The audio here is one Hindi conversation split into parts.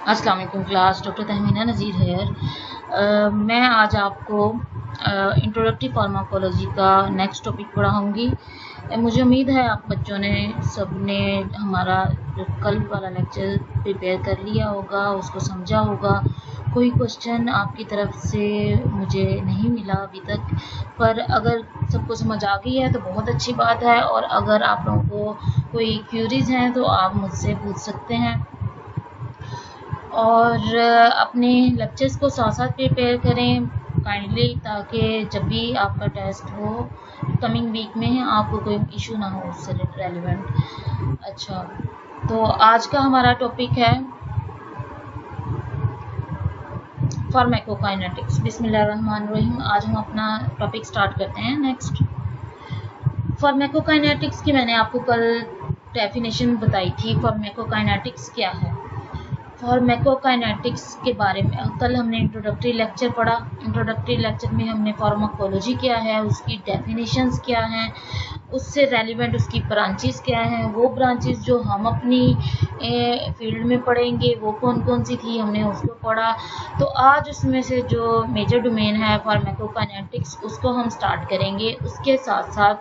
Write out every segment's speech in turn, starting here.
अस्सलाम वालेकुम क्लास, डॉक्टर तहमीना नज़ीर है। मैं आज आपको इंट्रोडक्टरी फार्माकोलॉजी का नेक्स्ट टॉपिक पढ़ाऊँगी। मुझे उम्मीद है आप बच्चों ने सबने हमारा जो कल वाला लेक्चर प्रिपेयर कर लिया होगा, उसको समझा होगा। कोई क्वेश्चन आपकी तरफ से मुझे नहीं मिला अभी तक, पर अगर सबको समझ आ गई है तो बहुत अच्छी बात है, और अगर आप लोगों को कोई क्यूरीज हैं तो आप मुझसे पूछ सकते हैं। और अपने लेक्चर्स को साथ साथ प्रिपेयर करें काइंडली, ताकि जब भी आपका टेस्ट हो कमिंग वीक में आपको कोई इशू ना हो उससे रेलिवेंट। अच्छा, तो आज का हमारा टॉपिक है फार्माकोकाइनेटिक्स। बिस्मिल्लाहिर्रहमानिर्रहीम। आज हम अपना टॉपिक स्टार्ट करते हैं। नेक्स्ट, फार्माकोकाइनेटिक्स की मैंने आपको कल डेफिनेशन बताई थी। फार्माकोकाइनेटिक्स क्या है? फार्माकोकाइनेटिक्स के बारे में कल हमने इंट्रोडक्टरी लेक्चर पढ़ा। इंट्रोडक्टरी लेक्चर में हमने फार्माकोलॉजी क्या है, उसकी डेफिनेशंस क्या हैं, उससे रेलिवेंट उसकी ब्रांचेस क्या हैं, वो ब्रांचेस जो हम अपनी फील्ड में पढ़ेंगे वो कौन कौन सी थी, हमने उसको पढ़ा। तो आज उसमें से जो मेजर डोमेन है फार्माकोकाइनेटिक्स, उसको हम स्टार्ट करेंगे। उसके साथ साथ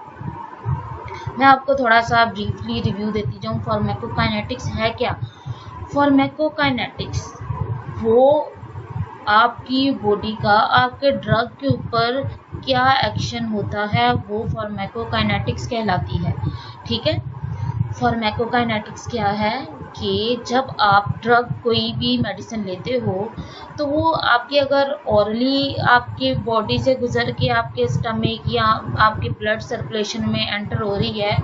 मैं आपको थोड़ा सा ब्रीफली रिव्यू देती जाऊँ। फार्माकोकाइनेटिक्स है क्या? फार्माकोकाइनेटिक्स वो आपकी बॉडी का आपके ड्रग के ऊपर क्या एक्शन होता है, वो फार्माकोकाइनेटिक्स कहलाती है। ठीक है, फार्माकोकाइनेटिक्स क्या है कि जब आप ड्रग कोई भी मेडिसिन लेते हो तो वो आपके अगर ओरली आपके बॉडी से गुजर के आपके स्टमक या आपके ब्लड सर्कुलेशन में एंटर हो रही है,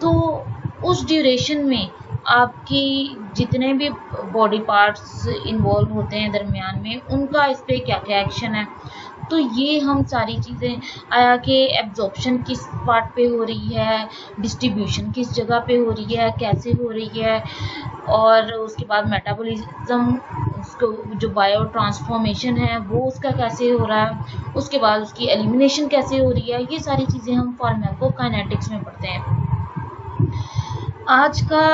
तो उस ड्यूरेशन में आपकी जितने भी बॉडी पार्ट्स इन्वॉल्व होते हैं दरमियान में, उनका इस पर क्या क्या एक्शन है। तो ये हम सारी चीज़ें आया कि एब्जॉर्प्शन किस पार्ट पे हो रही है, डिस्ट्रीब्यूशन किस जगह पे हो रही है, कैसे हो रही है, और उसके बाद मेटाबॉलिज्म, उसको जो बायो ट्रांसफॉर्मेशन है वो उसका कैसे हो रहा है, उसके बाद उसकी एलिमिनेशन कैसे हो रही है। ये सारी चीज़ें हम फार्माकोकाइनेटिक्स में पढ़ते हैं। आज का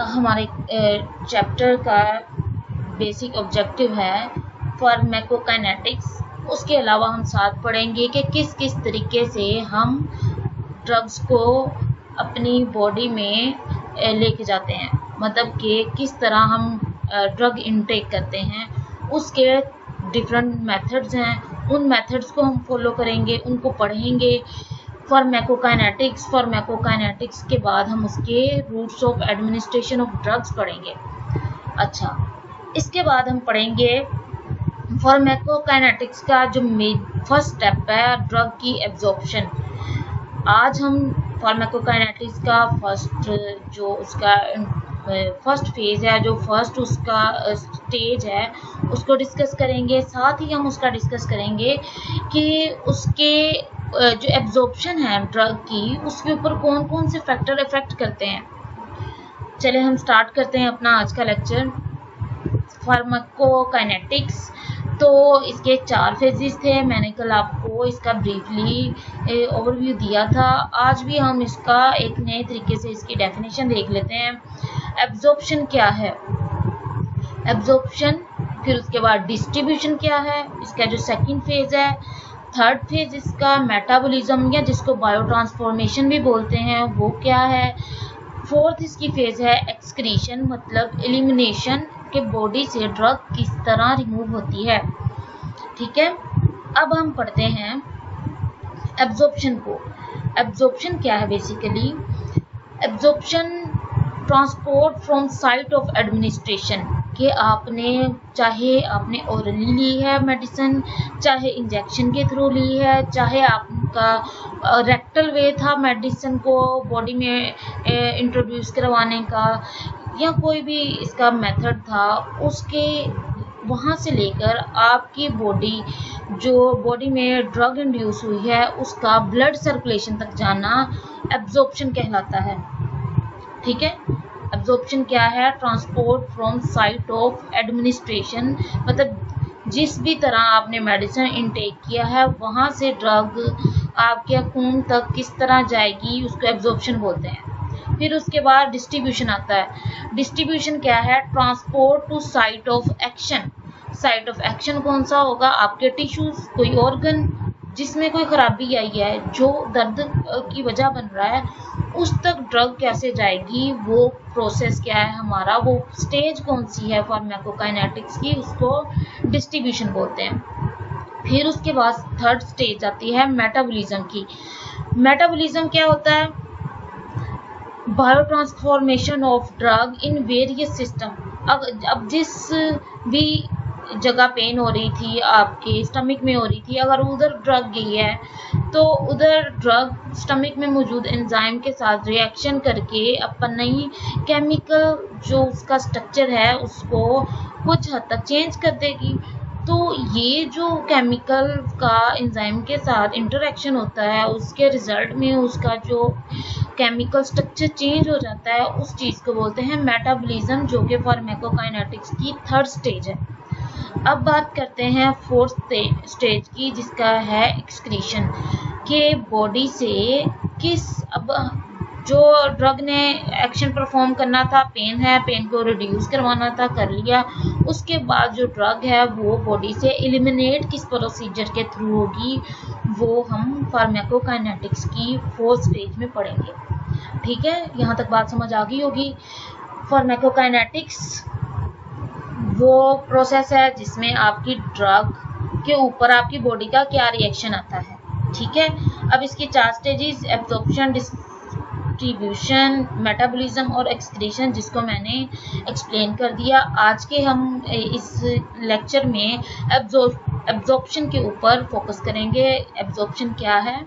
हमारे चैप्टर का बेसिक ऑब्जेक्टिव है फार्माकोकाइनेटिक्स। उसके अलावा हम साथ पढ़ेंगे कि किस किस तरीके से हम ड्रग्स को अपनी बॉडी में लेके जाते हैं, मतलब कि किस तरह हम ड्रग इनटेक करते हैं। उसके डिफरेंट मेथड्स हैं, उन मेथड्स को हम फॉलो करेंगे, उनको पढ़ेंगे। फार्माकोकाइनेटिक्स के बाद हम उसके roots of administration of drugs पढ़ेंगे। अच्छा, इसके बाद हम पढ़ेंगे फार्माकोकाइनेटिक्स का जो फर्स्ट स्टेप है, ड्रग की एब्जॉर्प्शन। आज हम फार्माकोकाइनेटिक्स का फर्स्ट फेज है, जो फर्स्ट उसका स्टेज है, उसको डिस्कस करेंगे। साथ ही हम उसका डिस्कस करेंगे कि उसके जो एब्जॉर्प्शन है ड्रग की, उसके ऊपर कौन कौन से फैक्टर इफेक्ट करते हैं। चले हम स्टार्ट करते हैं अपना आज का लेक्चर। फार्माकोकाइनेटिक्स, तो इसके 4 फेजेस थे। मैंने कल आपको इसका ब्रीफली ओवरव्यू दिया था। आज भी हम इसका एक नए तरीके से इसकी डेफिनेशन देख लेते हैं। एब्जॉर्प्शन क्या है, एब्जॉर्प्शन, फिर उसके बाद डिस्ट्रीब्यूशन क्या है, इसका जो सेकंड फेज है। थर्ड फेज इसका मेटाबॉलिज्म, या जिसको बायो ट्रांसफॉर्मेशन भी बोलते हैं, वो क्या है। फोर्थ इसकी फेज है एक्सक्रीशन, मतलब एलिमिनेशन, के बॉडी से ड्रग किस तरह रिमूव होती है। ठीक है, अब हम पढ़ते हैं एब्जॉर्प्शन को। एब्जॉर्प्शन क्या है? Basically absorption transport from site of administration, कि चाहे आपने ओरली ली है मेडिसिन, चाहे इंजेक्शन के थ्रू ली है, चाहे आपका रेक्टल वे था मेडिसिन को बॉडी में इंट्रोड्यूस करवाने का, या कोई भी इसका मेथड था, उसके वहाँ से लेकर आपकी बॉडी में ड्रग इंड्यूस हुई है, उसका ब्लड सर्कुलेशन तक जाना एब्जॉर्प्शन कहलाता है। ठीक है, एब्जॉर्प्शन क्या है? Transport from site of administration, मतलब जिस भी तरह आपने मेडिसिन इनटेक किया है, वहाँ से ड्रग आपके खून तक किस तरह जाएगी, उसको एब्जॉर्प्शन बोलते हैं। फिर उसके बाद डिस्ट्रीब्यूशन आता है। डिस्ट्रीब्यूशन क्या है? Transport to site of action. Site of action कौन सा होगा? आपके टिश्यूज, कोई ऑर्गन जिसमें कोई खराबी आई है, जो दर्द की वजह बन रहा है, उस तक ड्रग कैसे जाएगी, वो प्रोसेस क्या है हमारा, वो स्टेज कौन सी है फार्माकोकाइनेटिक्स की, उसको डिस्ट्रीब्यूशन बोलते हैं। फिर उसके बाद थर्ड स्टेज आती है मेटाबॉलिज्म की। मेटाबॉलिज्म क्या होता है? Bio transformation of drug in various system. अब जिस भी जगह पेन हो रही थी, आपके स्टमक में हो रही थी, अगर उधर ड्रग गई है तो उधर ड्रग स्टमक में मौजूद एंजाइम के साथ रिएक्शन करके अपन नई केमिकल जो उसका स्ट्रक्चर है उसको कुछ हद तक चेंज कर देगी। तो ये जो केमिकल का एंजाइम के साथ इंटरेक्शन होता है, उसके रिजल्ट में उसका जो केमिकल स्ट्रक्चर चेंज हो जाता है, उस चीज़ को बोलते हैं मेटाबॉलिज्म, जो कि फार्माकोकाइनेटिक्स की थर्ड स्टेज है। अब बात करते हैं फोर्थ स्टेज की, जिसका है एक्सक्रीशन, के बॉडी से किस, अब जो ड्रग ने एक्शन परफॉर्म करना था, पेन है, पेन को रिड्यूस करवाना था, कर लिया। उसके बाद जो ड्रग है वो बॉडी से एलिमिनेट किस प्रोसीजर के थ्रू होगी, वो हम फार्माकोकाइनेटिक्स की फोर्थ स्टेज में पढ़ेंगे। ठीक है, यहाँ तक बात समझ आ गई होगी। फार्माकोकाइनेटिक्स वो प्रोसेस है जिसमें आपकी ड्रग के ऊपर आपकी बॉडी का क्या रिएक्शन आता है। ठीक है, अब इसकी चार स्टेजेस, एब्जॉर्प्शन, डिस्ट्रीब्यूशन, मेटाबॉलिज्म और एक्सक्रीशन, जिसको मैंने एक्सप्लेन कर दिया। आज के हम इस लेक्चर में एब्जॉर्प्शन के ऊपर फोकस करेंगे। एब्जॉर्प्शन क्या है,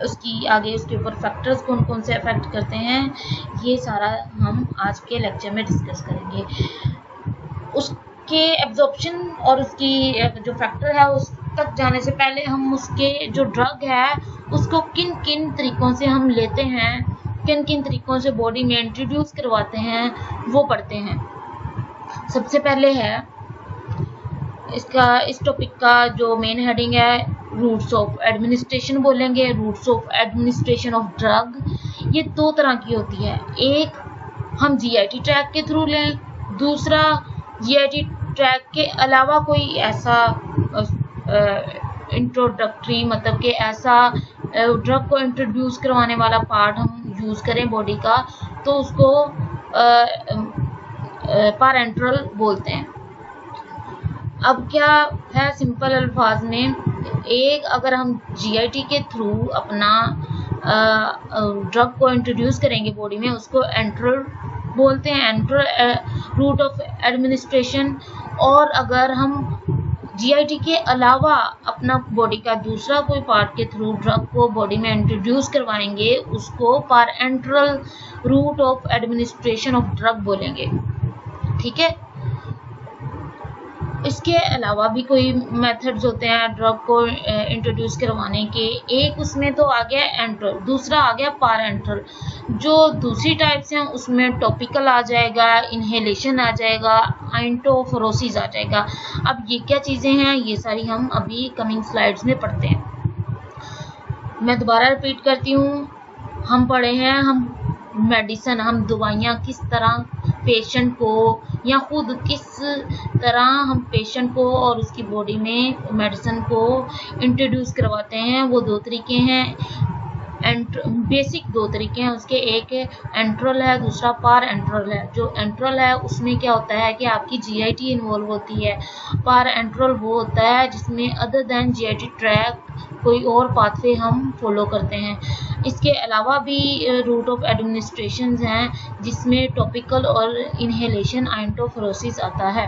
उसकी आगे उसके ऊपर फैक्टर्स कौन कौन से अफेक्ट करते हैं, ये सारा हम आज के लेक्चर में डिस्कस करेंगे। उसके एब्जॉर्प्शन और उसकी जो फैक्टर है उस तक जाने से पहले हम उसके जो ड्रग है उसको किन किन तरीकों से हम लेते हैं, किन किन तरीकों से बॉडी में इंट्रोड्यूस करवाते हैं, वो पढ़ते हैं। सबसे पहले है इस टॉपिक का जो मेन हेडिंग है, रूट्स ऑफ एडमिनिस्ट्रेशन बोलेंगे। Roots of administration of drug ये दो तरह की होती है। एक हम जीआईटी ट्रैक के थ्रू लें, दूसरा जीआईटी ट्रैक के अलावा कोई ऐसा इंट्रोडक्टरी, मतलब कि ऐसा ड्रग को इंट्रोड्यूस करवाने वाला पार्ट हम यूज़ करें बॉडी का, तो उसको पैरेंट्रल बोलते हैं। अब क्या है, सिंपल अल्फाज में, एक अगर हम जीआईटी के थ्रू अपना ड्रग को इंट्रोड्यूस करेंगे बॉडी में, उसको एंट्रल बोलते हैं, एंट्रल रूट ऑफ एडमिनिस्ट्रेशन। और अगर हम जीआईटी के अलावा अपना बॉडी का दूसरा कोई पार्ट के थ्रू ड्रग को बॉडी में इंट्रोड्यूस करवाएंगे, उसको parenteral route of administration of drug बोलेंगे। ठीक है, इसके अलावा भी कोई मेथड्स होते हैं ड्रग को इंट्रोड्यूस करवाने के। एक उसमें तो आ गया एंट्रल, दूसरा आ गया पैरेंट्रल। जो दूसरी टाइप्स हैं उसमें टॉपिकल आ जाएगा, इनहेलेशन आ जाएगा, आइंटोफोरोसिस आ जाएगा। अब ये क्या चीज़ें हैं, ये सारी हम अभी कमिंग स्लाइड्स में पढ़ते हैं। मैं दोबारा रिपीट करती हूँ, हम पढ़े हैं, हम मेडिसिन, हम दवाइयाँ किस तरह पेशेंट को, या खुद किस तरह हम पेशेंट को और उसकी बॉडी में मेडिसिन को इंट्रोड्यूस करवाते हैं। वो दो तरीके हैं, बेसिक दो तरीके हैं उसके। एक एंट्रल है, दूसरा पार एंट्रल है। जो एंट्रल है उसमें क्या होता है कि आपकी जीआईटी इन्वॉल्व होती है। पार एंट्रल वो होता है जिसमें अदर देन जीआईटी ट्रैक कोई और पाथवे हम फॉलो करते हैं। इसके अलावा भी रूट ऑफ एडमिनिस्ट्रेशन हैं जिसमें टॉपिकल और इनहेलेशन, आइंटोफोरोसिस आता है।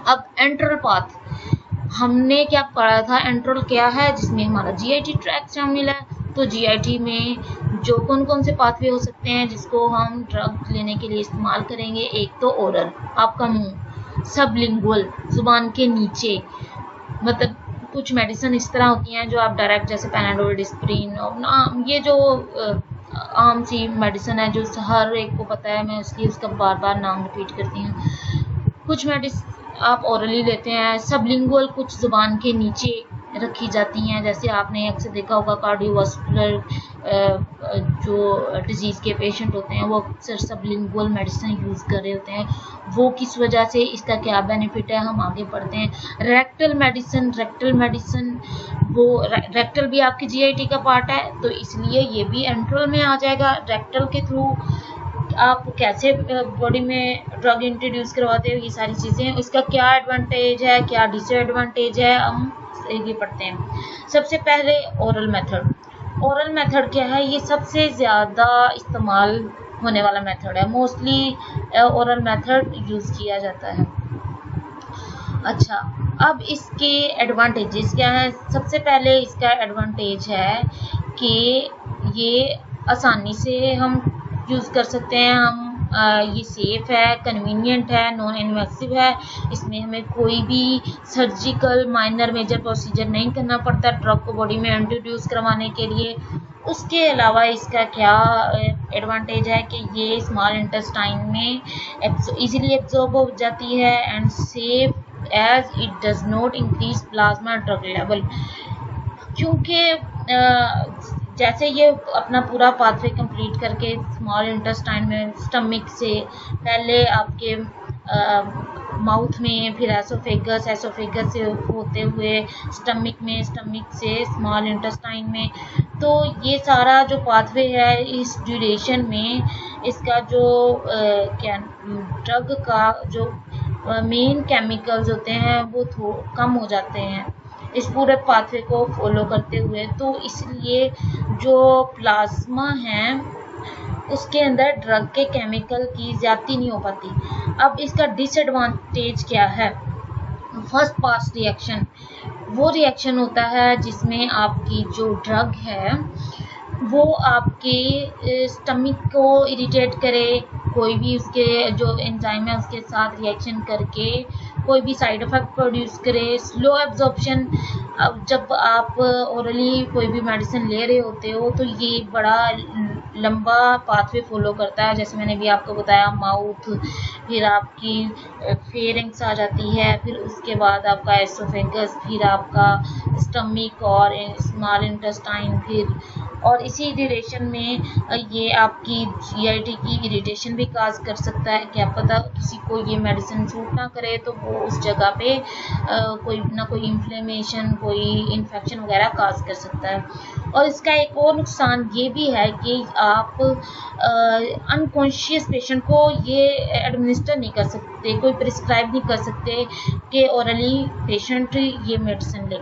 अब एंट्रल पाथ हमने क्या पढ़ा था, एंट्रल क्या है, जिसमें हमारा जीआईटी ट्रैक शामिल है। तो जीआईटी में जो कौन कौन से पाथवे हो सकते हैं जिसको हम ड्रग लेने के लिए इस्तेमाल करेंगे, एक तो ओरल, आपका मुंह, सबलिंगुअल, जुबान के नीचे, मतलब कुछ मेडिसिन इस तरह होती हैं जो आप डायरेक्ट, जैसे पैनाडोल, डिस्प्रिन, और ये जो आम सी मेडिसिन है जो हर एक को पता है, मैं इसलिए उसका बार बार नाम रिपीट करती हूँ। कुछ मेडिसिन आप ओरली लेते हैं। सबलिंगुअल कुछ जुबान के नीचे रखी जाती हैं, जैसे आपने अक्सर देखा होगा कार्डियोवास्कुलर जो डिजीज़ के पेशेंट होते हैं वो अक्सर सबलिंगुअल मेडिसिन यूज़ कर रहे होते हैं, वो किस वजह से, इसका क्या बेनिफिट है, हम आगे पढ़ते हैं। रेक्टल मेडिसिन वो रेक्टल भी आपकी जीआईटी का पार्ट है, तो इसलिए ये भी एंट्रल में आ जाएगा। रेक्टल के थ्रू आप कैसे बॉडी में ड्रग इंट्रोड्यूस करवाते हो, ये सारी चीज़ें, इसका क्या एडवांटेज है, क्या डिसएडवांटेज है, हम ये पढ़ते हैं। सबसे पहले ओरल मेथड क्या है, ये सबसे ज़्यादा इस्तेमाल होने वाला मेथड है, मोस्टली ओरल मेथड यूज़ किया जाता है। अच्छा, अब इसके एडवांटेजेस क्या हैं? सबसे पहले इसका एडवांटेज है कि ये आसानी से हम यूज़ कर सकते हैं, हम ये सेफ़ है, कन्वीनियंट है, नॉन इन्वेसिव है, इसमें हमें कोई भी सर्जिकल माइनर मेजर प्रोसीजर नहीं करना पड़ता ड्रग को बॉडी में इंट्रोड्यूस करवाने के लिए। उसके अलावा इसका क्या एडवांटेज है कि ये स्मॉल इंटेस्टाइन में इजीली एब्जॉर्ब हो जाती है and safe as it does not increase plasma drug level, क्योंकि जैसे ये अपना पूरा पाथवे कंप्लीट करके स्मॉल इंटेस्टाइन में स्टमक से पहले आपके माउथ में, फिर एसोफेगस से होते हुए स्टमक से स्मॉल इंटेस्टाइन में, तो ये सारा जो पाथवे है इस ड्यूरेशन में इसका जो क्या ड्रग का जो मेन केमिकल्स होते हैं वो कम हो जाते हैं इस पूरे पाथवे को फॉलो करते हुए, तो इसलिए जो प्लाज्मा है उसके अंदर ड्रग के केमिकल की ज़्यादती नहीं हो पाती। अब इसका डिसएडवांटेज क्या है? फर्स्ट पास रिएक्शन, वो रिएक्शन होता है जिसमें आपकी जो ड्रग है वो आपके स्टमक को इरिटेट करे, कोई भी उसके जो एंजाइम है उसके साथ रिएक्शन करके कोई भी साइड इफ़ेक्ट प्रोड्यूस करे, स्लो एब्जॉर्प्शन। अब जब आप ओरली कोई भी मेडिसिन ले रहे होते हो तो ये बड़ा लंबा पाथवे फॉलो करता है, जैसे मैंने भी आपको बताया, माउथ, फिर आपकी फेरिंग्स आ जाती है, फिर उसके बाद आपका एसोफेगस, फिर आपका स्टमक और स्मॉल इंटेस्टाइन, फिर और इसी ड्यूरेशन में ये आपकी जीआईटी की इरिटेशन भी काज कर सकता है। क्या पता किसी को ये मेडिसिन सूट ना करे तो वो उस जगह पे कोई ना कोई इन्फ्लेमेशन, कोई इन्फेक्शन वगैरह काज कर सकता है। और इसका एक और नुकसान ये भी है कि आप अनकॉन्शियस पेशेंट को ये एडमिनिस्टर नहीं कर सकते, कोई प्रिस्क्राइब नहीं कर सकते कि ओरली पेशेंट ये मेडिसिन ले।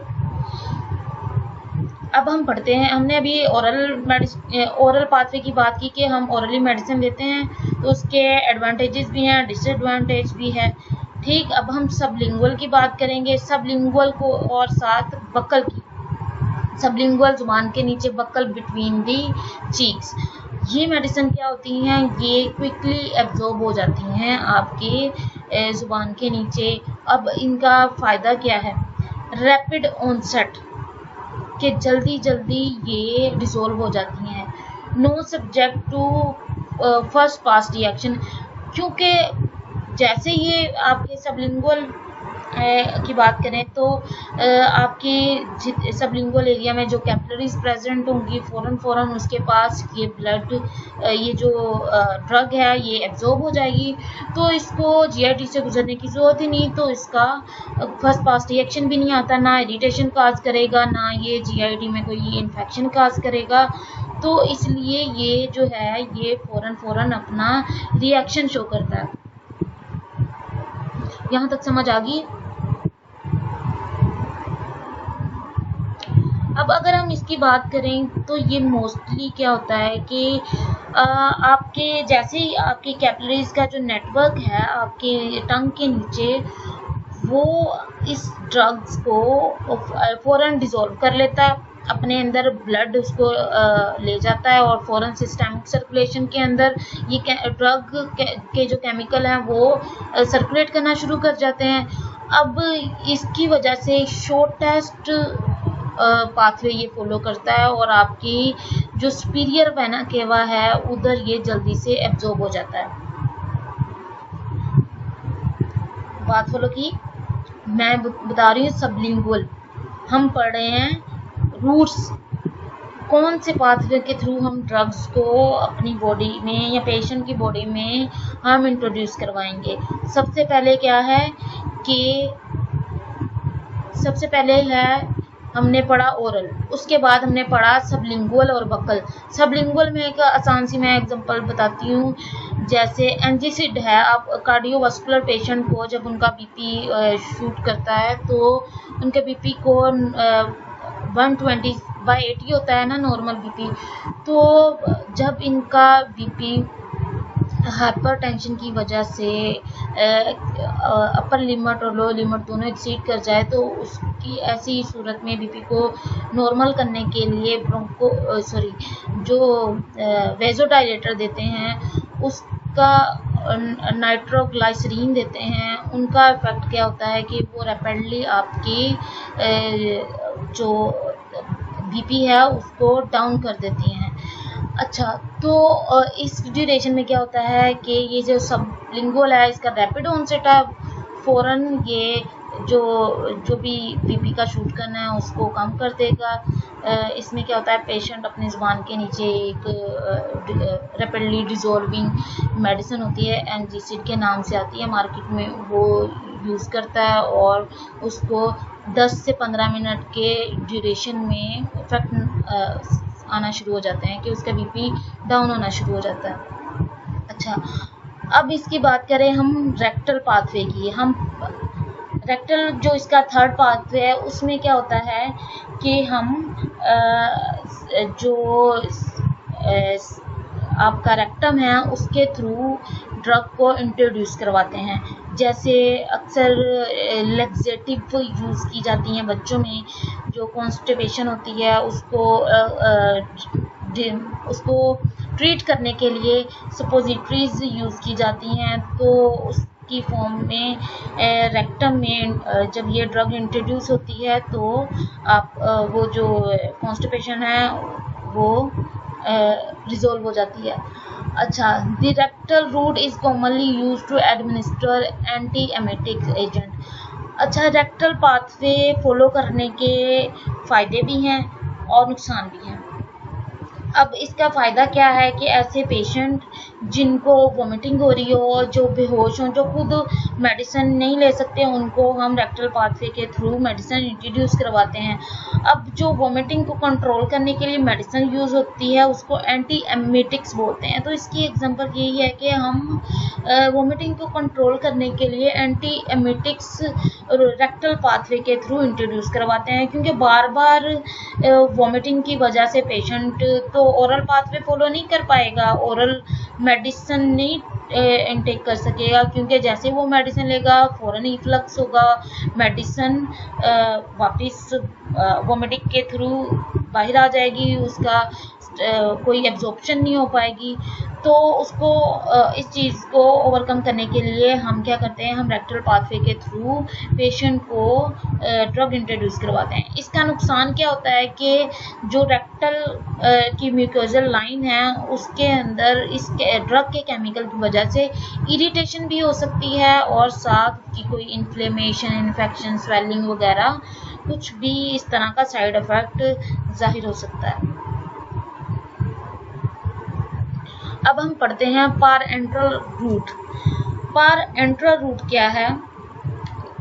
अब हम पढ़ते हैं, हमने अभी ओरल पाथवे की बात की कि हम ओरली मेडिसिन लेते हैं तो उसके एडवांटेजेस भी हैं, डिसएडवांटेज भी है। ठीक, अब हम सबलिंगुअल की बात करेंगे, सबलिंगुअल को और साथ बक्कल की। सबलिंगुअल जुबान के नीचे, बक्कल बिटवीन दी चीक्स। ये मेडिसिन क्या होती हैं? ये क्विकली एब्जॉर्ब हो जाती हैं आपके जुबान के नीचे। अब इनका फ़ायदा क्या है? रैपिड ऑनसेट कि जल्दी ये डिसॉल्व हो जाती हैं, no subject to first pass reaction, क्योंकि जैसे ये आपके सबलिंगुअल की बात करें तो आपकी सबलिंगुअल एरिया में जो कैपिलरीज प्रेजेंट होंगी फ़ौरन उसके पास ये ब्लड, ये जो ड्रग है ये एब्जॉर्ब हो जाएगी, तो इसको जीआईटी से गुजरने की ज़रूरत ही नहीं, तो इसका फर्स्ट पास रिएक्शन भी नहीं आता, ना इरिटेशन काज करेगा, ना ये जीआईटी में कोई इन्फेक्शन काज करेगा। तो इसलिए ये जो है ये फ़ौरन अपना रिएक्शन शो करता है। यहाँ तक समझ आ गई? अब अगर हम इसकी बात करें तो ये मोस्टली क्या होता है कि आपके जैसे ही आपके कैपिलरीज का जो नेटवर्क है आपके टंग के नीचे, वो इस ड्रग्स को फ़ौरन डिसॉल्व कर लेता है, अपने अंदर ब्लड उसको ले जाता है और फ़ौरन सिस्टमिक सर्कुलेशन के अंदर ये ड्रग के जो केमिकल हैं वो सर्कुलेट करना शुरू कर जाते हैं। अब इसकी वजह से शॉर्टेस्ट पाथवे ये फॉलो करता है और आपकी जो सुपीरियर वेना केवा है उधर ये जल्दी से एब्जॉर्ब हो जाता है। बात फॉलो की, मैं बता रही हूँ सबलिंगुअल, हम पढ़ रहे हैं रूट्स, कौन से पाथवे के थ्रू हम ड्रग्स को अपनी बॉडी में या पेशेंट की बॉडी में हम इंट्रोड्यूस करवाएंगे। सबसे पहले क्या है कि सबसे पहले है हमने पढ़ा ओरल, उसके बाद हमने पढ़ा सबलिंगुअल और बकल। सबलिंगुअल में एक आसान सी मैं एग्जांपल बताती हूँ, जैसे एंजिसिड है। आप कार्डियोवास्कुलर पेशेंट को जब उनका बीपी शूट करता है तो उनके बीपी को 120/80 होता है ना नॉर्मल बीपी। तो जब इनका बीपी हाइपरटेंशन की वजह से अपर लिमिट और लोअर लिमिट दोनों एक्सीड कर जाए तो उसकी ऐसी सूरत में बीपी को नॉर्मल करने के लिए जो वेजोडाइलेटर देते हैं उसका नाइट्रोग्लाइसरीन देते हैं। उनका इफेक्ट क्या होता है कि वो रैपिडली आपकी जो बीपी है उसको डाउन कर देती हैं। अच्छा, तो इस ड्यूरेशन में क्या होता है कि ये जो सबलिंगुअल है इसका रैपिड ऑनसेट है, फ़ौरन ये जो भी बीपी का शूट करना है उसको कम कर देगा। इसमें क्या होता है, पेशेंट अपनी ज़ुबान के नीचे एक रैपिडली डिज़ोल्विंग मेडिसिन होती है, एंजिसिड के नाम से आती है मार्केट में, वो यूज़ करता है और उसको 10 से 15 मिनट के ड्यूरेशन में इफेक्ट आना शुरू हो जाते हैं कि उसका बीपी डाउन होना शुरू हो जाता है। अच्छा, अब इसकी बात करें हम रेक्टल पाथवे की। हम रेक्टल जो इसका थर्ड पाथवे है उसमें क्या होता है कि हम जो आपका रेक्टम है उसके थ्रू ड्रग को इंट्रोड्यूस करवाते हैं। जैसे अक्सर लैक्सेटिव यूज़ की जाती हैं बच्चों में, जो कॉन्स्टिपेशन होती है उसको ट्रीट करने के लिए सपोजिटरीज यूज़ की जाती हैं। तो उसकी फॉर्म में रेक्टम में जब ये ड्रग इंट्रोड्यूस होती है तो आप वो जो कॉन्स्टिपेशन है वो रिजॉल्व हो जाती है। अच्छा, the rectal route is commonly use to administer anti emetic agent. अच्छा, रेक्टल पाथवे फॉलो करने के फ़ायदे भी हैं और नुकसान भी हैं। अब इसका फ़ायदा क्या है कि ऐसे पेशेंट जिनको वोमिटिंग हो रही हो, जो बेहोश हों, जो खुद मेडिसिन नहीं ले सकते, उनको हम रेक्टल पाथवे के थ्रू मेडिसिन इंट्रोड्यूस करवाते हैं। अब जो वोमिटिंग को कंट्रोल करने के लिए मेडिसिन यूज़ होती है उसको एंटी एमेटिक्स बोलते हैं। तो इसकी एग्जांपल यही है कि हम वोमिटिंग को कंट्रोल करने के लिए एंटी एमेटिक्स रेक्टल पाथवे के थ्रू इंट्रोड्यूस करवाते हैं, क्योंकि बार बार वोमिटिंग की वजह से पेशेंट तो ओरल पाथवे फॉलो नहीं कर पाएगा, ओरल मेडिसिन नहीं इनटेक कर सकेगा, क्योंकि जैसे वो मेडिसिन लेगा फ़ौरन इफ्लक्स होगा, मेडिसिन वापस वोमिटिंग के थ्रू बाहर आ जाएगी, उसका कोई एब्जॉर्प्शन नहीं हो पाएगी। तो उसको इस चीज़ को ओवरकम करने के लिए हम क्या करते हैं, हम रेक्टल पाथवे के थ्रू पेशेंट को ड्रग इंट्रोड्यूस करवाते हैं। इसका नुकसान क्या होता है कि जो रेक्टल की म्यूकोजल लाइन है उसके अंदर इस ड्रग के केमिकल की वजह से इरिटेशन भी हो सकती है और साथ की कोई इन्फ्लेमेशन, इन्फेक्शन, स्वेलिंग वगैरह कुछ भी इस तरह का साइड इफ़ेक्ट जाहिर हो सकता है। अब हम पढ़ते हैं पारेंटल रूट। पारेंटल रूट क्या है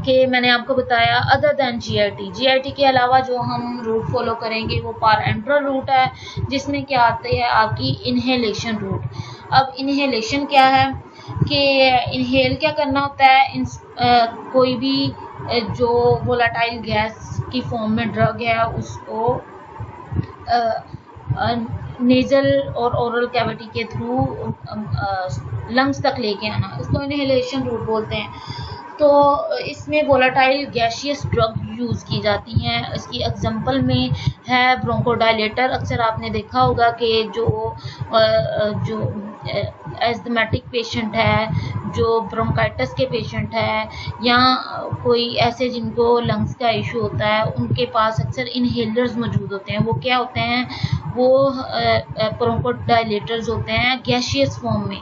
कि मैंने आपको बताया अदर दैन जीआईटी के अलावा जो हम रूट फॉलो करेंगे वो पारेंटल रूट है, जिसमें क्या आते हैं आपकी इनहेलेशन रूट। अब इनहेलेशन क्या है कि इनहेल क्या करना होता है, कोई भी जो वोलाटाइल गैस की फॉर्म में ड्रग है उसको नेजल और ओरल कैविटी के थ्रू लंग्स तक लेके आना, उसको इनहेलेशन रूट बोलते हैं। तो इसमें वोलाटाइल गैसियस ड्रग यूज़ की जाती हैं। इसकी एग्जांपल में है ब्रोंकोडायलेटर। अक्सर आपने देखा होगा कि जो एस्थमेटिक पेशेंट है, जो ब्रोंकाइटिस के पेशेंट है, या कोई ऐसे जिनको लंग्स का इशू होता है, उनके पास अक्सर इनहेलर्स मौजूद होते हैं। वो क्या होते हैं, वो ब्रोंकोडायलेटर्स होते हैं गैसियस फॉर्म में।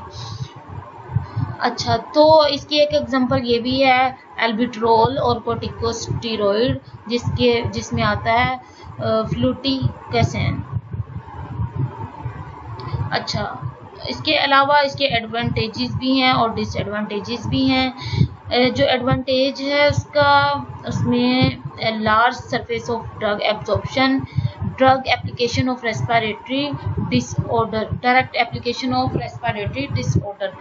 अच्छा, तो इसकी एक एग्जांपल ये भी है एल्बिट्रोल और कोर्टिकोस्टेरॉइड, जिसमें आता है फ्लूटिकेसेन। अच्छा, इसके अलावा इसके एडवांटेजेस भी हैं और डिसएडवांटेजेस भी हैं। जो एडवांटेज है उसका, उसमें large surface of drug absorption, drug application of respiratory disorder, direct application of respiratory disorder.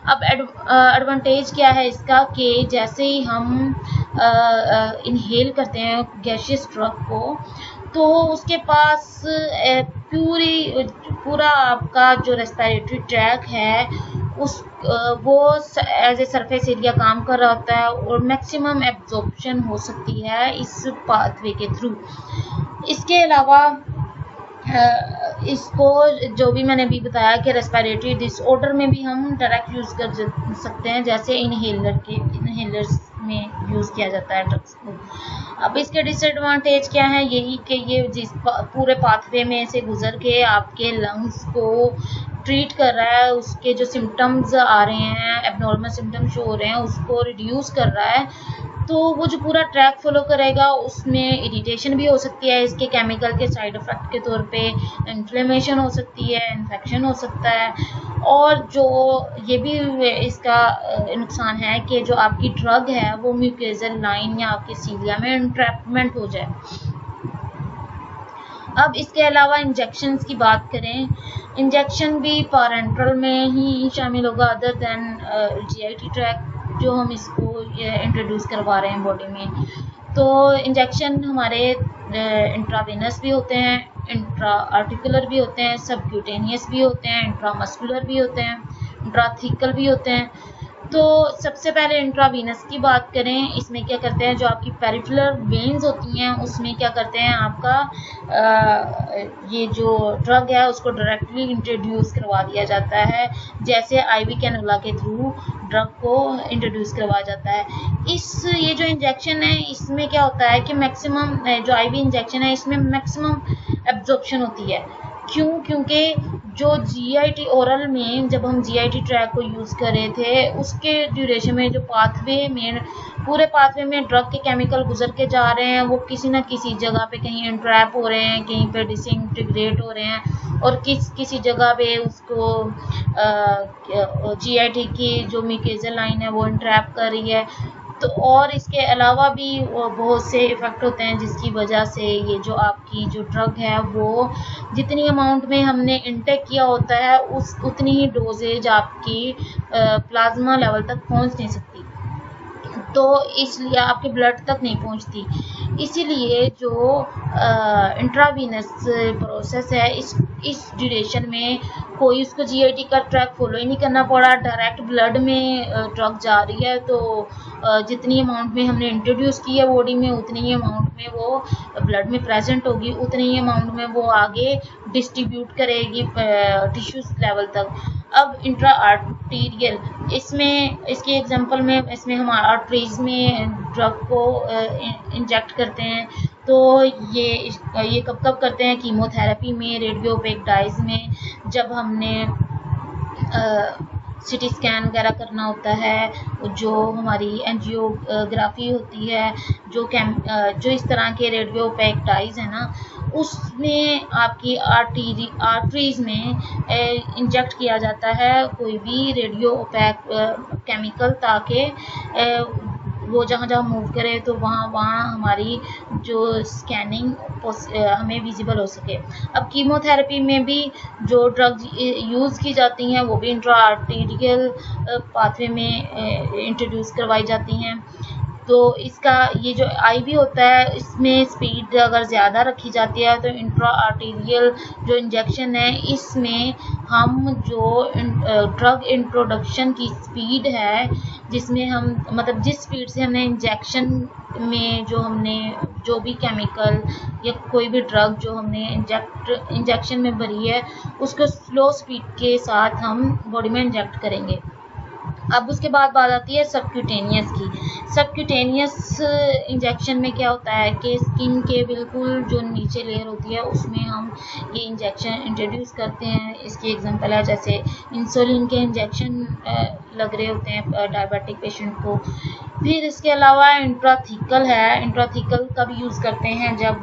अब एडवांटेज क्या है इसका कि जैसे ही हम इनहेल करते हैं गैसियस ड्रग को, तो उसके पास पूरा आपका जो रेस्पिरेटरी ट्रैक है उस वो एज ए सरफेस एरिया काम कर रहा होता है और मैक्सिमम एब्जॉर्प्शन हो सकती है इस पाथवे के थ्रू। इसके अलावा इसको जो भी मैंने अभी बताया कि रेस्पिरेटरी डिसऑर्डर में भी हम डायरेक्ट यूज़ कर सकते हैं, जैसे इनहेलर्स में यूज़ किया जाता है ड्रग्स को। अब इसके डिसएडवांटेज क्या है, यही कि ये जिस पूरे पाथवे में से गुजर के आपके लंग्स को ट्रीट कर रहा है, उसके जो सिम्टम्स आ रहे हैं, एबनॉर्मल सिम्टम्स शो हो रहे हैं, उसको रिड्यूस कर रहा है। तो वो जो पूरा ट्रैक फॉलो करेगा उसमें इरिटेशन भी हो सकती है, इसके केमिकल के साइड इफ़ेक्ट के तौर पे इन्फ्लेमेशन हो सकती है, इन्फेक्शन हो सकता है, और जो ये भी इसका नुकसान है कि जो आपकी ड्रग है वो म्यूकोजल लाइन या आपके सीलिया में एंट्रैपमेंट हो जाए। अब इसके अलावा इंजेक्शंस की बात करें, इंजेक्शन भी पारेंट्रल में ही शामिल होगा अदर दैन जीआईटी ट्रैक जो हम इसको इंट्रोड्यूस करवा रहे हैं बॉडी में। तो इंजेक्शन हमारे इंट्रावेनस भी होते हैं, इंट्रा आर्टिकुलर भी होते हैं, सबक्यूटेनियस भी होते हैं, इंट्रामस्कुलर भी होते हैं, इंट्राथीकल भी होते हैं। तो सबसे पहले इंट्रावीनस की बात करें, इसमें क्या करते हैं, जो आपकी पेरिफेरल वेन्स होती हैं उसमें क्या करते हैं, आपका ये जो ड्रग है उसको डायरेक्टली इंट्रोड्यूस करवा दिया जाता है, जैसे आईवी कैनुला के थ्रू ड्रग को इंट्रोड्यूस करवाया जाता है। ये जो इंजेक्शन है इसमें क्या होता है कि मैक्सिमम जो आईवी इंजेक्शन है इसमें मैक्सिमम एब्जॉर्प्शन होती है। क्यों? क्योंकि जो जीआईटी ओरल में जब हम जीआईटी ट्रैक को यूज़ कर रहे थे उसके ड्यूरेशन में जो पूरे पाथवे में ड्रग के केमिकल गुजर के जा रहे हैं, वो किसी न किसी जगह पे कहीं एंट्रैप हो रहे हैं, कहीं पे डिसइंटीग्रेट हो रहे हैं, और किसी जगह पे उसको जीआईटी की जो म्यूकोजल लाइन है वो एंट्रैप कर रही है। तो और इसके अलावा भी बहुत से इफ़ेक्ट होते हैं जिसकी वजह से ये जो आपकी जो ड्रग है वो जितनी अमाउंट में हमने इंटेक किया होता है उतनी ही डोजेज आपकी प्लाज्मा लेवल तक पहुंच नहीं सकती, तो इसलिए आपके ब्लड तक नहीं पहुंचती। इसीलिए जो इंट्रावीनस प्रोसेस है इस ड्यूरेशन में कोई उसको जीआईटी का ट्रैक फॉलो ही नहीं करना पड़ा, डायरेक्ट ब्लड में ड्रग जा रही है। तो जितनी अमाउंट में हमने इंट्रोड्यूस की है बॉडी में उतनी ही अमाउंट में वो ब्लड में प्रेजेंट होगी, उतनी ही अमाउंट में वो आगे डिस्ट्रीब्यूट करेगी टिश्यूज लेवल तक। अब इंट्रा आर्टीरियल, इसमें इसके एग्जांपल में इसमें हम आर्टरीज में ड्रग को इंजेक्ट करते हैं। तो ये कब करते हैं, कीमोथेरेपी में, रेडियोपेक डाइज में, जब हमने सिटी स्कैन वगैरह करना होता है, जो हमारी एंजियोग्राफी होती है, जो इस तरह के रेडियोपेक डाइज है ना, उसमें आपकी आर्टरीज में इंजेक्ट किया जाता है कोई भी रेडियोपेक केमिकल, ताकि वो जहाँ मूव करे तो वहाँ हमारी जो स्कैनिंग हमें विजिबल हो सके। अब कीमोथेरेपी में भी जो ड्रग्स यूज़ की जाती हैं वो भी इंट्रा आर्टीरियल पाथवे में इंट्रोड्यूस करवाई जाती हैं। तो इसका ये जो आईवी होता है इसमें स्पीड अगर ज़्यादा रखी जाती है, तो इंट्रा आर्टीरियल जो इंजेक्शन है इसमें हम जो ड्रग इंट्रोडक्शन की स्पीड है, जिसमें हम मतलब जिस स्पीड से हमने इंजेक्शन में जो भी केमिकल या कोई भी ड्रग जो हमने इंजेक्शन में भरी है उसको स्लो स्पीड के साथ हम बॉडी में इंजेक्ट करेंगे। अब उसके बाद बात आती है सबक्यूटेनियस की। सबक्यूटेनियस इंजेक्शन में क्या होता है कि स्किन के बिल्कुल जो नीचे लेयर होती है उसमें हम ये इंजेक्शन इंट्रोड्यूस करते हैं। इसकी एग्जांपल है जैसे इंसुलिन के इंजेक्शन लग रहे होते हैं डायबिटिक पेशेंट को। फिर इसके अलावा इंट्राथीकल है। इंट्राथीकल कब यूज़ करते हैं, जब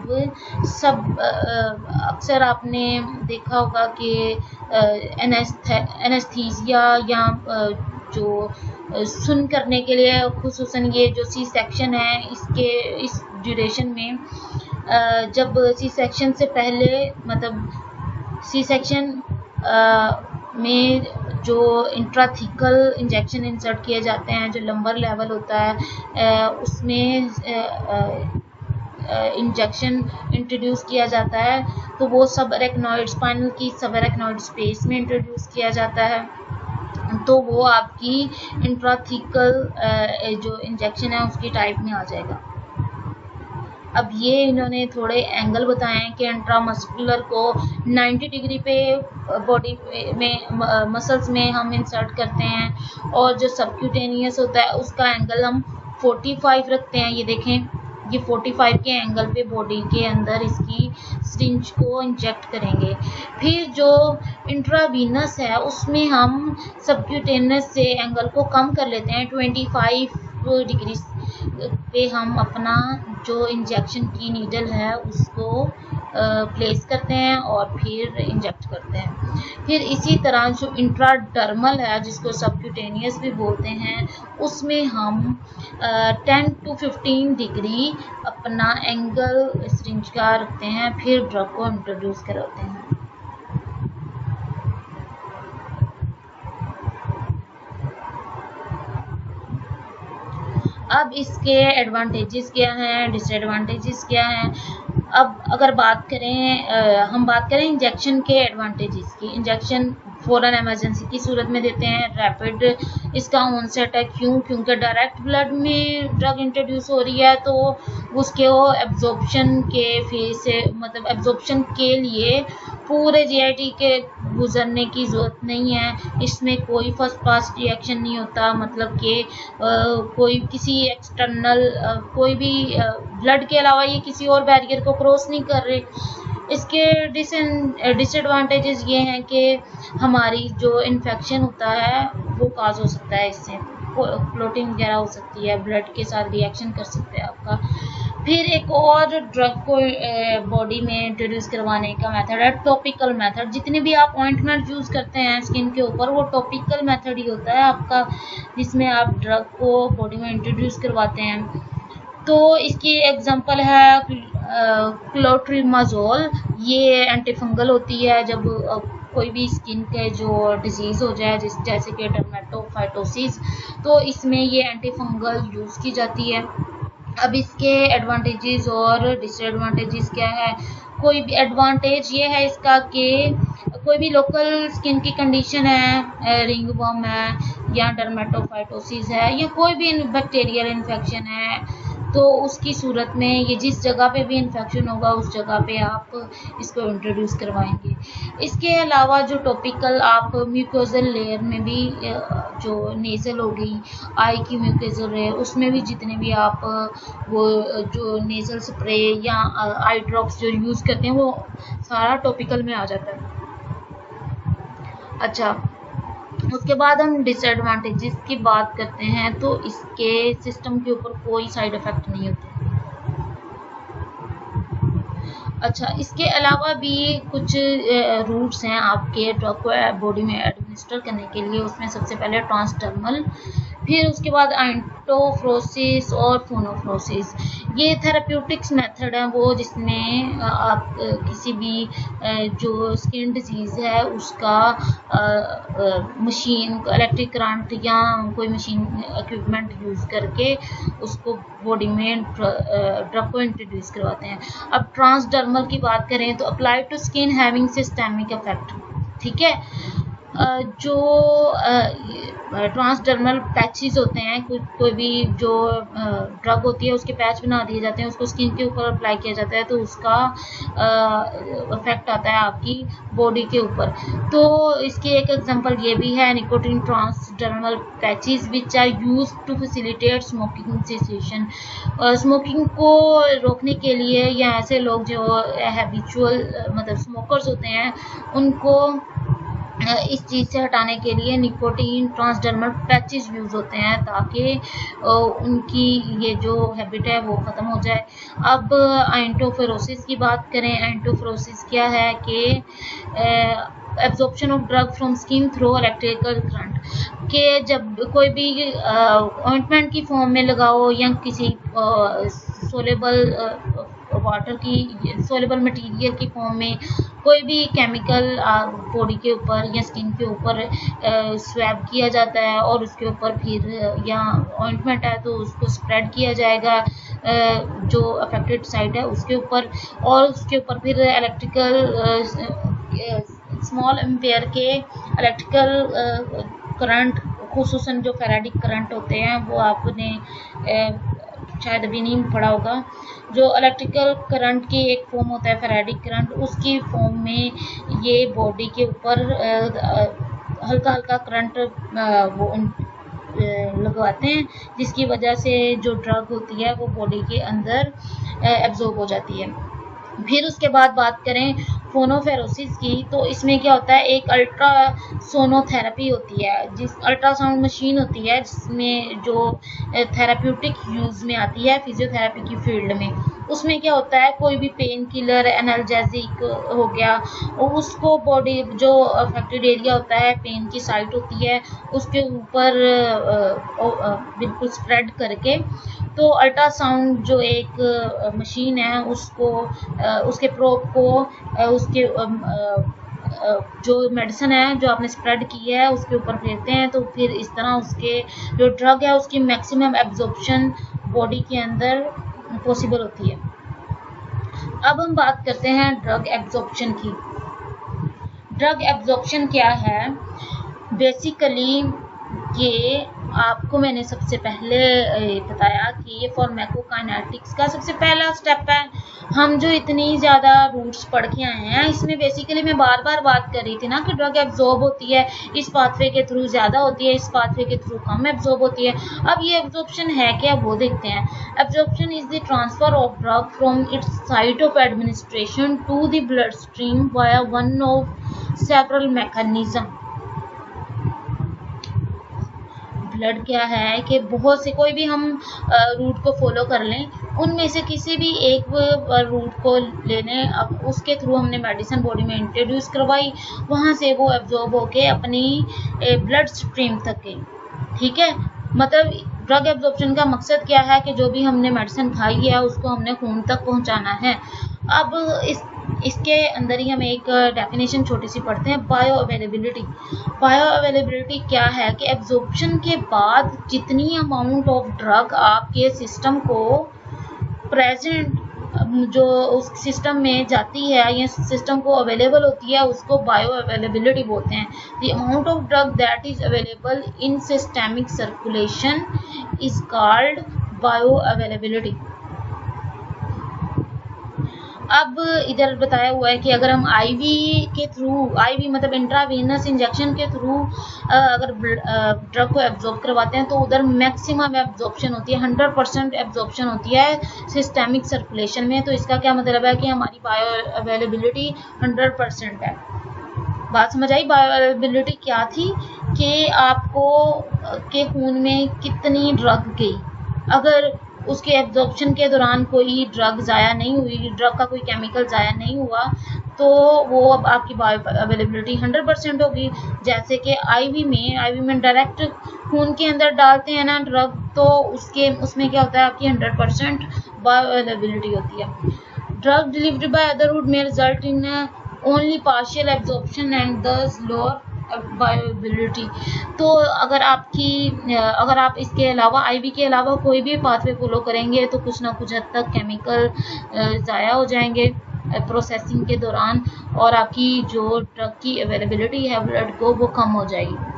अक्सर आपने देखा होगा कि एनेस्थीसिया या जो सुन करने के लिए, खुसूसन ये जो सी सेक्शन है इस ड्यूरेशन में, जब सी सेक्शन से पहले मतलब सी सेक्शन में जो इंट्राथीकल इंजेक्शन इंसर्ट किए जाते हैं, जो लंबर लेवल होता है उसमें इंजेक्शन इंट्रोड्यूस किया जाता है, तो वो सब अरेक्नॉइड स्पाइनल की सब अरेक्नॉइड स्पेस में इंट्रोड्यूस किया जाता है। तो वो आपकी इंट्राथीकल जो इंजेक्शन है उसकी टाइप में आ जाएगा। अब ये इन्होंने थोड़े एंगल बताए हैं कि इंट्रामस्कुलर को 90 डिग्री पे बॉडी में मसल्स में हम इंसर्ट करते हैं, और जो सबक्यूटेनियस होता है उसका एंगल हम 45 रखते हैं। ये देखें, ये 45 के एंगल पे बॉडी के अंदर इसकी सिरिंज को इंजेक्ट करेंगे। फिर जो इंट्रावीनस है उसमें हम सबक्यूटेनियस से एंगल को कम कर लेते हैं, 25 डिग्री पे हम अपना जो इंजेक्शन की नीडल है उसको प्लेस करते हैं और फिर इंजेक्ट करते हैं। फिर इसी तरह जो इंट्राडर्मल है जिसको सबक्यूटेनियस भी बोलते हैं, उसमें हम 10 to 15 डिग्री अपना एंगल सिरिंज का रखते हैं, फिर ड्रग को इंट्रोड्यूस कराते हैं। अब इसके एडवांटेजेस क्या हैं, डिसएडवांटेजेस क्या हैं। अब अगर हम बात करें इंजेक्शन के एडवांटेजेस की। इंजेक्शन फ़ौरन इमरजेंसी की सूरत में देते हैं, रैपिड इसका ऑनसेट है। क्योंकि डायरेक्ट ब्लड में ड्रग इंट्रोड्यूस हो रही है, तो उसके वो एब्जॉर्प्शन के फेज से मतलब एब्जॉर्प्शन के लिए पूरे जीआईटी के गुजरने की ज़रूरत नहीं है। इसमें कोई फर्स्ट पास रिएक्शन नहीं होता, मतलब कि कोई किसी एक्सटर्नल कोई भी ब्लड के अलावा ये किसी और बैरियर को क्रॉस नहीं कर रहे। इसके डिसएडवांटेजेस ये हैं कि हमारी जो इन्फेक्शन होता है वो काज हो सकता है, इससे क्लोटिंग वगैरह हो सकती है, ब्लड के साथ रिएक्शन कर सकते हैं आपका। फिर एक और ड्रग को बॉडी में इंट्रोड्यूस करवाने का मेथड है टॉपिकल मेथड। जितने भी आप ऑइंटमेंट यूज़ करते हैं स्किन के ऊपर, वो टॉपिकल मेथड ही होता है आपका, जिसमें आप ड्रग को बॉडी में इंट्रोड्यूस करवाते हैं। तो इसकी एग्जांपल है क्लोट्रिमाजोल। ये एंटीफंगल होती है जब कोई भी स्किन के जो डिजीज़ हो जाए, जैसे कि डर्मेटोफाइटोसिस, तो इसमें ये एंटीफंगल यूज़ की जाती है। अब इसके एडवांटेजेस और डिसएडवांटेजेस क्या है। कोई भी एडवांटेज ये है इसका कि कोई भी लोकल स्किन की कंडीशन है, रिंगवर्म है या डर्मेटोफाइटोसिस है या कोई भी बैक्टीरियल इन्फेक्शन है, तो उसकी सूरत में ये जिस जगह पे भी इन्फेक्शन होगा उस जगह पे आप इसको इंट्रोड्यूस करवाएंगे। इसके अलावा जो टॉपिकल आप म्यूकोजल लेयर में भी, जो नेज़ल हो गई, आई की म्यूकोजल लेयर, उसमें भी जितने भी आप वो जो नेज़ल स्प्रे या आई ड्रॉप्स जो यूज़ करते हैं वो सारा टॉपिकल में आ जाता है। अच्छा, उसके बाद हम डिसएडवांटेजेस की बात करते हैं, तो इसके सिस्टम के ऊपर कोई साइड इफ़ेक्ट नहीं होते। अच्छा, इसके अलावा भी कुछ रूट्स हैं आपके ड्रग को बॉडी में एडमिनिस्टर करने के लिए। उसमें सबसे पहले ट्रांसडर्मल, फिर उसके बाद आइंटोफ्रोसिस और फोनोफ्रोसिस। ये थेराप्यूटिक्स मेथड है वो जिसमें आप किसी भी जो स्किन डिजीज़ है उसका मशीन, इलेक्ट्रिक करंट या कोई मशीन इक्विपमेंट यूज़ करके उसको बॉडी में ड्रग को इंट्रोड्यूस करवाते हैं। अब ट्रांसडर्मल की बात करें तो apply to skin having systemic effect, ठीक है। जो ट्रांसडर्मल पैचेस होते हैं, कोई भी जो ड्रग होती है उसके पैच बना दिए जाते हैं, उसको स्किन के ऊपर अप्लाई किया जाता है तो उसका इफेक्ट आता है आपकी बॉडी के ऊपर। तो इसकी एक एग्जांपल ये भी है, nicotine transdermal patches which are used to facilitate smoking cessation. Smoking को रोकने के लिए, या ऐसे लोग जो हैबिचुअल मतलब स्मोकर्स होते हैं उनको इस चीज़ से हटाने के लिए निकोटीन ट्रांसडर्मल पैचेस यूज़ होते हैं ताकि उनकी ये जो हैबिट है वो ख़त्म हो जाए। अब एंटोफेरोसिस की बात करें। एंटोफेरोसिस क्या है कि absorption of drug from skin through electrical current, के जब कोई भी ऑइंटमेंट की फॉर्म में लगाओ या किसी सोलेबल वाटर की सोलेबल मटेरियल की फॉर्म में कोई भी केमिकल बॉडी के ऊपर या स्किन के ऊपर स्वैब किया जाता है और उसके ऊपर फिर या ऑइंटमेंट है तो उसको स्प्रेड किया जाएगा जो अफेक्टेड साइट है उसके ऊपर, और उसके ऊपर फिर इलेक्ट्रिकल स्मॉल एम्पेयर के इलेक्ट्रिकल करंट, खुसूसन जो फेराडिक करंट होते हैं वो आपने शायद अभी नहीं पढ़ा होगा। जो इलेक्ट्रिकल करंट की एक फॉर्म होता है फेराडिक करंट, उसकी फॉर्म में ये बॉडी के ऊपर हल्का हल्का करंट वो लगवाते हैं, जिसकी वजह से जो ड्रग होती है वो बॉडी के अंदर एब्जॉर्ब हो जाती है। फिर उसके बाद बात करें फोनोफेरोसिस की, तो इसमें क्या होता है, एक अल्ट्रासोनोथेरेपी होती है, जिस अल्ट्रासाउंड मशीन होती है जिसमें जो थेराप्यूटिक यूज़ में आती है फिजियोथेरेपी की फील्ड में। उसमें क्या होता है, कोई भी पेन किलर एनाल्जेसिक हो गया, उसको बॉडी जो अफेक्टेड एरिया होता है, पेन की साइट होती है, उसके ऊपर बिल्कुल स्प्रेड करके, तो अल्ट्रासाउंड जो एक मशीन है उसको उसके प्रोब को उसके जो मेडिसिन है जो आपने स्प्रेड की है उसके ऊपर फेरते हैं, तो फिर इस तरह उसके जो ड्रग है उसकी मैक्सिमम एब्जॉर्प्शन बॉडी के अंदर पॉसिबल होती है। अब हम बात करते हैं ड्रग एब्जॉर्प्शन की। ड्रग एब्जॉर्प्शन क्या है? बेसिकली ये आपको मैंने सबसे पहले बताया कि ये फार्माकोकाइनेटिक्स का सबसे पहला स्टेप है। हम जो इतनी ज़्यादा रूट्स पढ़ के आए हैं इसमें बेसिकली मैं बार बार बात कर रही थी ना कि ड्रग एब्जॉर्ब होती है, इस पाथवे के थ्रू ज़्यादा होती है, इस पाथवे के थ्रू कम एब्जॉर्ब होती है। अब ये एब्जॉर्प्शन है क्या, वो देखते हैं। Absorption is the transfer of drug from its site of administration to the blood stream via one of several mechanism. Blood क्या है कि बहुत से कोई भी हम रूट को फॉलो कर लें, उनमें से किसी भी एक रूट को ले लें, अब उसके थ्रू हमने मेडिसिन बॉडी में इंट्रोड्यूस करवाई, वहाँ से वो एब्जॉर्ब होके अपनी ब्लड स्ट्रीम तक गई। ठीक है, मतलब ड्रग एब्जॉर्प्शन का मकसद क्या है कि जो भी हमने मेडिसिन खाई है उसको हमने खून तक पहुँचाना है। अब इसके अंदर ही हम एक डेफिनेशन छोटी सी पढ़ते हैं, बायो अवेलेबिलिटी। बायो अवेलेबिलिटी क्या है कि एब्जॉर्प्शन के बाद जितनी अमाउंट ऑफ ड्रग आपके सिस्टम को प्रेजेंट जो उस सिस्टम में जाती है या सिस्टम को अवेलेबल होती है उसको बायो अवेलेबिलिटी बोलते हैं। The amount of drug that is available in systemic circulation is called bio availability. अब इधर बताया हुआ है कि अगर हम आईवी के थ्रू, आईवी मतलब इंट्रावेनस इंजेक्शन के थ्रू अगर ड्रग को एब्जॉर्ब करवाते हैं तो उधर मैक्सिमम एब्जॉर्प्शन होती है, 100% एब्जॉर्प्शन होती है सिस्टेमिक सर्कुलेशन में। तो इसका क्या मतलब है कि हमारी बायो अवेलेबिलिटी 100% है। बात समझ आई? बायो अवेलेबिलिटी क्या थी कि आपको के खून में कितनी ड्रग गई, अगर उसके एब्जॉर्प्शन के दौरान कोई ड्रग ज़ाया नहीं हुई, ड्रग का कोई केमिकल ज़ाया नहीं हुआ, तो वो अब आपकी बायो अवेलेबिलिटी 100% होगी। जैसे कि आईवी में डायरेक्ट खून के अंदर डालते हैं ना ड्रग, तो उसमें क्या होता है, आपकी 100% बायो अवेलेबिलिटी होती है। Drug delivery by other route में result in only partial absorption and thus lower bioavailability. तो अगर आप इसके अलावा आईवी के अलावा कोई भी पाथवे फॉलो करेंगे तो कुछ ना कुछ हद तक केमिकल ज़ाया हो जाएंगे, प्रोसेसिंग के दौरान, और आपकी जो ड्रग की अवेलेबिलिटी है ब्लड को वो कम हो जाएगी।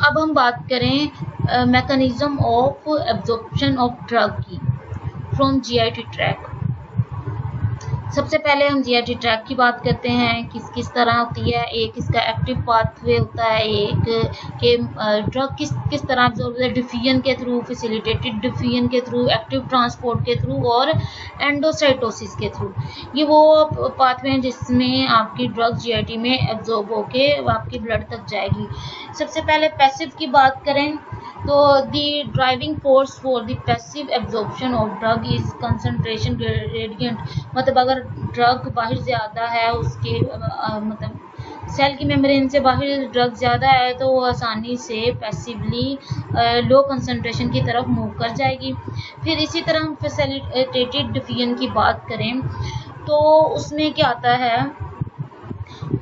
अब हम बात करें mechanism of absorption of drug की फ्रॉम जीआईटी ट्रैक। सबसे पहले हम जीआईटी ट्रैक की बात करते हैं, किस तरह होती है। एक इसका एक्टिव पाथवे होता है, एक के ड्रग किस तरह एब्जॉर्ब होता है, डिफ्यूजन के थ्रू, फैसिलिटेटेड डिफ्यूजन के थ्रू, एक्टिव ट्रांसपोर्ट के थ्रू और एंडोसाइटोसिस के थ्रू। ये वो पाथवे हैं जिसमें आपकी ड्रग जीआईटी में एब्जॉर्ब होके आपकी ब्लड तक जाएगी। सबसे पहले पैसिव की बात करें तो the driving force for the passive absorption of drug is concentration gradient. मतलब अगर ड्रग बाहर ज़्यादा है, उसके मतलब सेल की मेम्ब्रेन से बाहर ड्रग ज़्यादा है तो वो आसानी से पैसिवली लो कंसंट्रेशन की तरफ मूव कर जाएगी। फिर इसी तरह हम फैसिलिटेटेड डिफ्यूजन की बात करें तो उसमें क्या आता है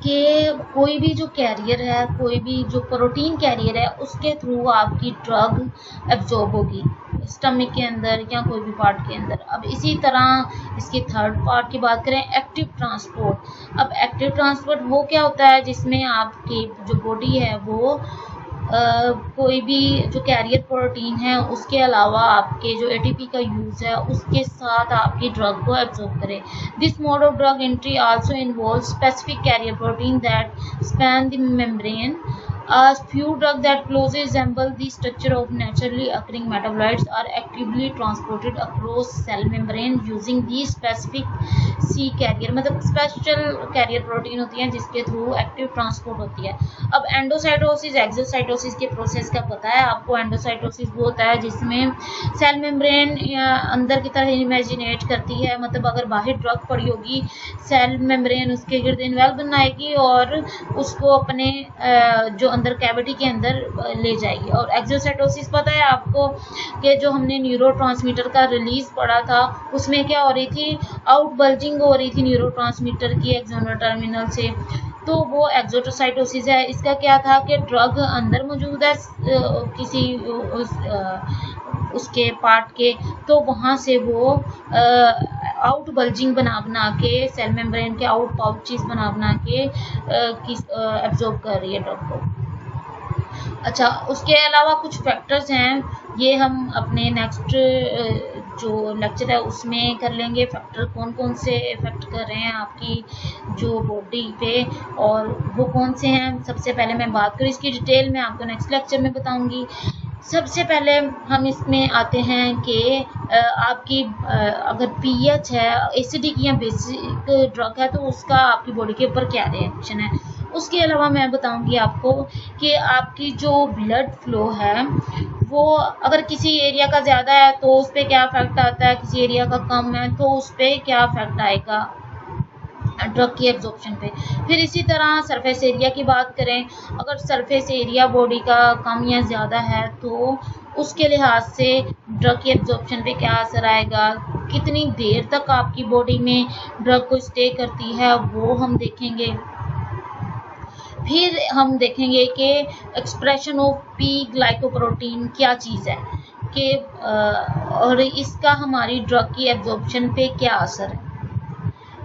कि कोई भी जो कैरियर है, कोई भी जो प्रोटीन कैरियर है, उसके थ्रू आपकी ड्रग एब्जॉर्ब होगी स्टमक के अंदर या कोई भी पार्ट के अंदर। अब इसी तरह इसकी थर्ड पार्ट की बात करें, एक्टिव ट्रांसपोर्ट। अब एक्टिव ट्रांसपोर्ट वो क्या होता है जिसमें आपकी जो बॉडी है वो कोई भी जो कैरियर प्रोटीन है उसके अलावा आपके जो एटीपी का यूज़ है उसके साथ आपकी ड्रग को एब्जॉर्ब करे। This mode of drug entry also involve specific carrier protein that span the membrane. A few drugs that closely resemble the structure of naturally occurring metabolites are actively transported across cell membrane using these specific C carrier। मतलब स्पेशल कैरियर प्रोटीन होती है जिसके थ्रू एक्टिव ट्रांसपोर्ट होती है। अब एंडोसाइटोसिस एक्सोसाइटोसिस के प्रोसेस का पता है आपको। एंडोसाइटोसिस वो होता है जिसमें सेल मेम्ब्रेन अंदर की तरह इमेजिनेट करती है, मतलब अगर बाहर ड्रग पड़ी होगी सेल मेम्ब्रेन उसके गिर्द इन्वेल्व बनाएगी और उसको अपने जो अंदर कैविटी के अंदर ले जाएगी। और एक्सोसाइटोसिस पता है आपको कि जो हमने न्यूरोट्रांसमीटर का रिलीज पढ़ा था उसमें क्या हो रही थी, आउट बल्जिंग हो रही थी न्यूरोट्रांसमीटर की एक्सोनल टर्मिनल से, तो वो एक्सोसाइटोसिस है। इसका क्या था कि ड्रग अंदर मौजूद है किसी उसके पार्ट के, तो वहाँ से वो आउट बल्जिंग बना के सेल मेम्ब्रेन के आउट पाउचेस बना के एब्जॉर्ब कर रही है ड्रग को। अच्छा, उसके अलावा कुछ फैक्टर्स हैं, ये हम अपने नेक्स्ट जो लेक्चर है उसमें कर लेंगे। फैक्टर कौन कौन से इफेक्ट कर रहे हैं आपकी जो बॉडी पे और वो कौन से हैं। सबसे पहले मैं बात करूँ इसकी डिटेल में आपको नेक्स्ट लेक्चर में बताऊंगी। सबसे पहले हम इसमें आते हैं कि आपकी अगर पीएच है, एसिडिक या बेसिक ड्रग है तो उसका आपकी बॉडी के ऊपर क्या रिएक्शन है। उसके अलावा मैं बताऊंगी आपको कि आपकी जो ब्लड फ्लो है वो अगर किसी एरिया का ज़्यादा है तो उस पर क्या इफेक्ट आता है, किसी एरिया का कम है तो उस पर क्या इफेक्ट आएगा ड्रग की एब्जॉर्प्शन पे। फिर इसी तरह सरफेस एरिया की बात करें, अगर सरफेस एरिया बॉडी का कम या ज़्यादा है तो उसके लिहाज से ड्रग की एब्जॉर्प्शन पे क्या असर आएगा, कितनी देर तक आपकी बॉडी में ड्रग को स्टे करती है वो हम देखेंगे। फिर हम देखेंगे कि एक्सप्रेशन ऑफ पी ग्लाइकोप्रोटीन क्या चीज़ है कि और इसका हमारी ड्रग की एब्जॉर्प्शन पे क्या असर है।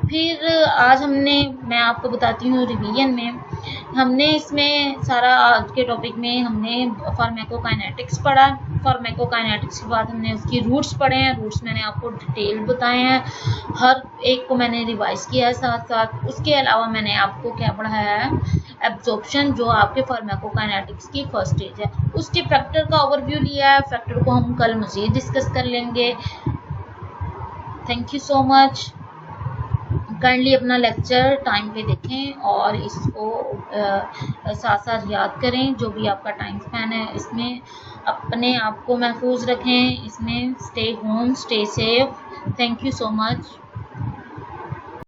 फिर आज मैं आपको बताती हूँ रिवीजन में हमने इसमें सारा आज के टॉपिक में हमने फार्माकोकाइनेटिक्स पढ़ा। फार्माकोकाइनेटिक्स के बाद हमने उसकी रूट्स पढ़े हैं, रूट्स मैंने आपको डिटेल बताए हैं, हर एक को मैंने रिवाइज किया है साथ साथ। उसके अलावा मैंने आपको क्या पढ़ाया है, एब्जॉर्प्शन जो आपके फार्माकोकाइनेटिक्स की फर्स्ट स्टेज है, उसके फैक्टर का ओवरव्यू लिया है। फैक्टर को हम कल मज़ीद डिस्कस कर लेंगे। Thank you so much. Kindly अपना लेक्चर टाइम पे देखें और इसको साथ साथ याद करें। जो भी आपका टाइम स्पैन है इसमें अपने आप को महफूज रखें, इसमें stay home, stay safe. Thank you so much.